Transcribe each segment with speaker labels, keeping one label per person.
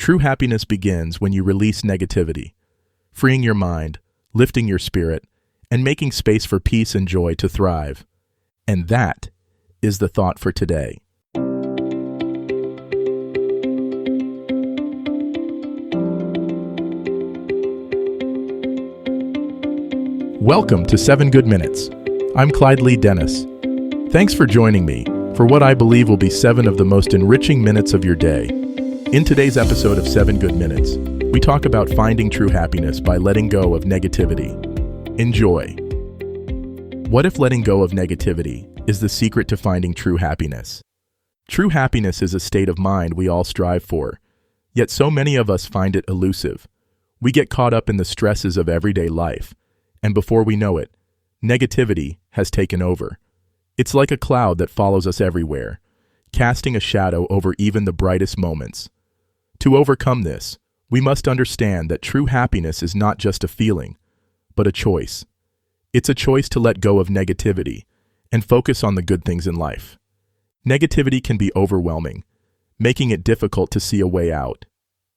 Speaker 1: True happiness begins when you release negativity, freeing your mind, lifting your spirit, and making space for peace and joy to thrive. And that is the thought for today. Welcome to 7 Good Minutes. I'm Clyde Lee Dennis. Thanks for joining me for what I believe will be 7 of the most enriching minutes of your day. In today's episode of 7 Good Minutes, we talk about finding true happiness by letting go of negativity. Enjoy. What if letting go of negativity is the secret to finding true happiness? True happiness is a state of mind we all strive for, yet so many of us find it elusive. We get caught up in the stresses of everyday life, and before we know it, negativity has taken over. It's like a cloud that follows us everywhere, casting a shadow over even the brightest moments. To overcome this, we must understand that true happiness is not just a feeling, but a choice. It's a choice to let go of negativity and focus on the good things in life. Negativity can be overwhelming, making it difficult to see a way out.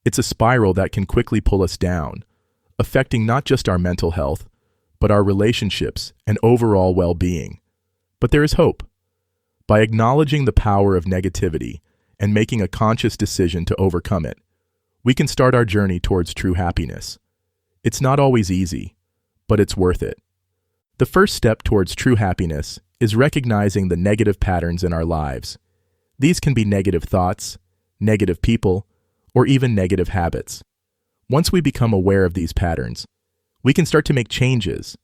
Speaker 1: It's a spiral that can quickly pull us down, affecting not just our mental health, but our relationships and overall well-being. But there is hope. By acknowledging the power of negativity and making a conscious decision to overcome it, we can start our journey towards true happiness. It's not always easy, but it's worth it. The first step towards true happiness is recognizing the negative patterns in our lives. These can be negative thoughts, negative people, or even negative habits. Once we become aware of these patterns, we can start to make changes.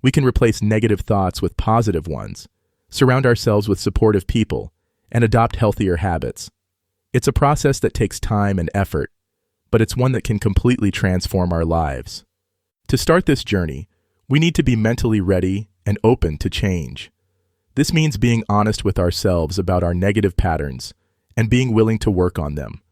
Speaker 1: We can replace negative thoughts with positive ones, surround ourselves with supportive people, and adopt healthier habits. It's a process that takes time and effort, but it's one that can completely transform our lives. To start this journey, we need to be mentally ready and open to change. This means being honest with ourselves about our negative patterns and being willing to work on them.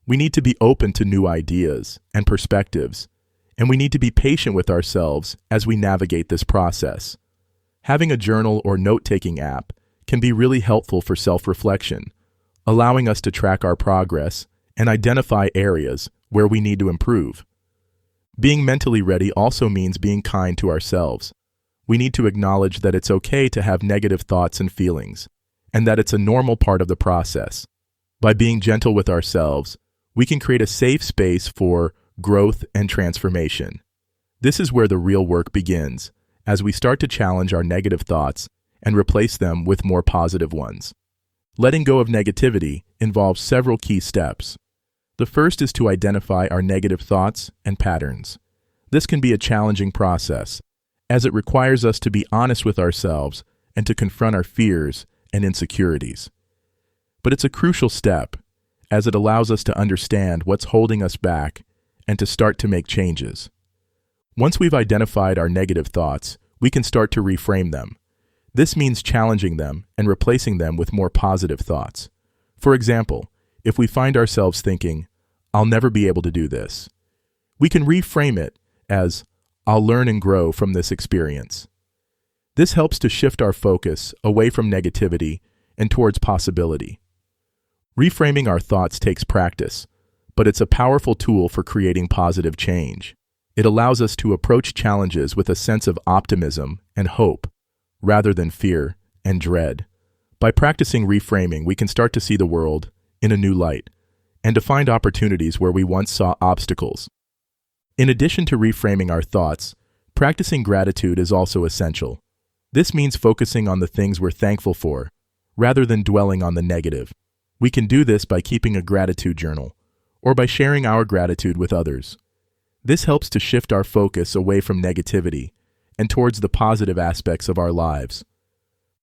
Speaker 1: We need to be open to new ideas and perspectives, and we need to be patient with ourselves as we navigate this process. Having a journal or note-taking app can be really helpful for self-reflection, allowing us to track our progress and identify areas where we need to improve. Being mentally ready also means being kind to ourselves. We need to acknowledge that it's okay to have negative thoughts and feelings, and that it's a normal part of the process. By being gentle with ourselves, we can create a safe space for growth and transformation. This is where the real work begins, as we start to challenge our negative thoughts and replace them with more positive ones. Letting go of negativity involves several key steps. The first is to identify our negative thoughts and patterns. This can be a challenging process, as it requires us to be honest with ourselves and to confront our fears and insecurities. But it's a crucial step, as it allows us to understand what's holding us back and to start to make changes. Once we've identified our negative thoughts, we can start to reframe them. This means challenging them and replacing them with more positive thoughts. For example, if we find ourselves thinking, "I'll never be able to do this," we can reframe it as, "I'll learn and grow from this experience." This helps to shift our focus away from negativity and towards possibility. Reframing our thoughts takes practice, but it's a powerful tool for creating positive change. It allows us to approach challenges with a sense of optimism and hope, rather than fear and dread. By practicing reframing, we can start to see the world in a new light, and to find opportunities where we once saw obstacles. In addition to reframing our thoughts, practicing gratitude is also essential. This means focusing on the things we're thankful for, rather than dwelling on the negative. We can do this by keeping a gratitude journal, or by sharing our gratitude with others. This helps to shift our focus away from negativity and towards the positive aspects of our lives.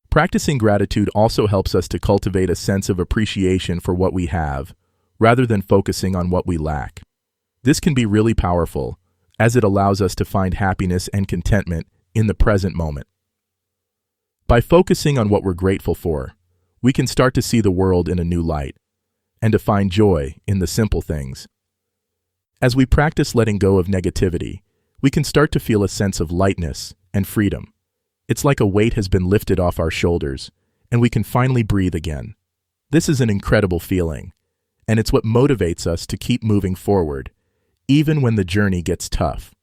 Speaker 1: Practicing gratitude also helps us to cultivate a sense of appreciation for what we have, rather than focusing on what we lack. This can be really powerful, as it allows us to find happiness and contentment in the present moment. By focusing on what we're grateful for, we can start to see the world in a new light, and to find joy in the simple things. As we practice letting go of negativity, we can start to feel a sense of lightness and freedom. It's like a weight has been lifted off our shoulders, and we can finally breathe again. This is an incredible feeling, and it's what motivates us to keep moving forward, even when the journey gets tough.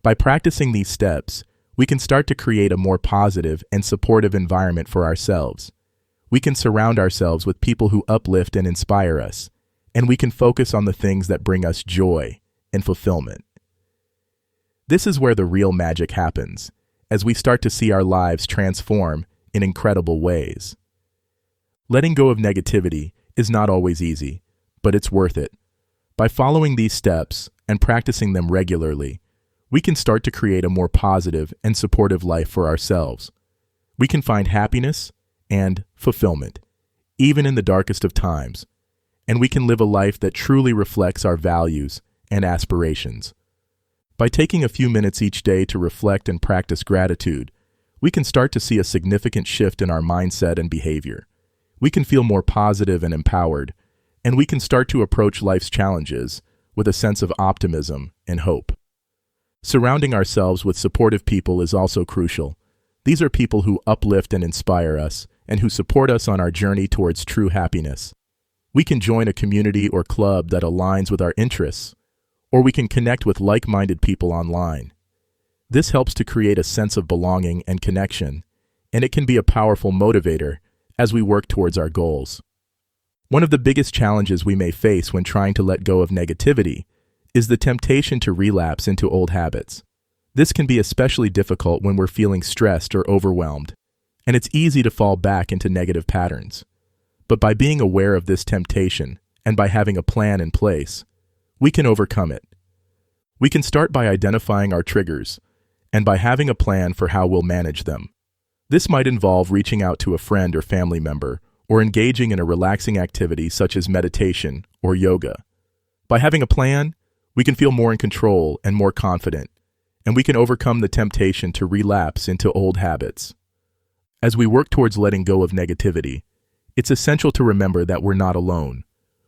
Speaker 1: By practicing these steps, we can start to create a more positive and supportive environment for ourselves. We can surround ourselves with people who uplift and inspire us, and we can focus on the things that bring us joy and fulfillment. This is where the real magic happens, as we start to see our lives transform in incredible ways. Letting go of negativity is not always easy, but it's worth it. By following these steps and practicing them regularly, we can start to create a more positive and supportive life for ourselves. We can find happiness and fulfillment, even in the darkest of times, and we can live a life that truly reflects our values and aspirations. By taking a few minutes each day to reflect and practice gratitude, we can start to see a significant shift in our mindset and behavior. We can feel more positive and empowered, and we can start to approach life's challenges with a sense of optimism and hope. Surrounding ourselves with supportive people is also crucial. These are people who uplift and inspire us, and who support us on our journey towards true happiness. We can join a community or club that aligns with our interests, or we can connect with like-minded people online. This helps to create a sense of belonging and connection, and it can be a powerful motivator as we work towards our goals. One of the biggest challenges we may face when trying to let go of negativity is the temptation to relapse into old habits. This can be especially difficult when we're feeling stressed or overwhelmed, and it's easy to fall back into negative patterns. But by being aware of this temptation and by having a plan in place, we can overcome it. We can start by identifying our triggers and by having a plan for how we'll manage them. This might involve reaching out to a friend or family member or engaging in a relaxing activity such as meditation or yoga. By having a plan, we can feel more in control and more confident, and we can overcome the temptation to relapse into old habits. As we work towards letting go of negativity, it's essential to remember that we're not alone.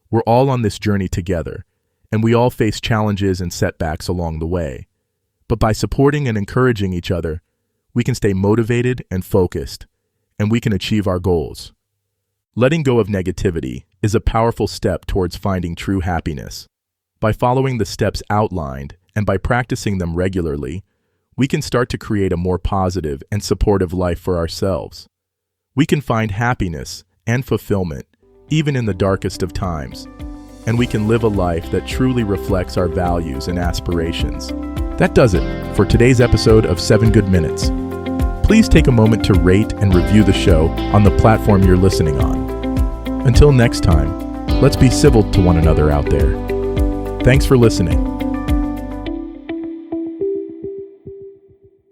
Speaker 1: We're all on this journey together, and we all face challenges and setbacks along the way. But by supporting and encouraging each other, we can stay motivated and focused, and we can achieve our goals. Letting go of negativity is a powerful step towards finding true happiness. By following the steps outlined and by practicing them regularly, we can start to create a more positive and supportive life for ourselves. We can find happiness and fulfillment even in the darkest of times, and we can live a life that truly reflects our values and aspirations. That does it for today's episode of 7 Good Minutes. Please take a moment to rate and review the show on the platform you're listening on. Until next time, let's be civil to one another out there. Thanks for listening.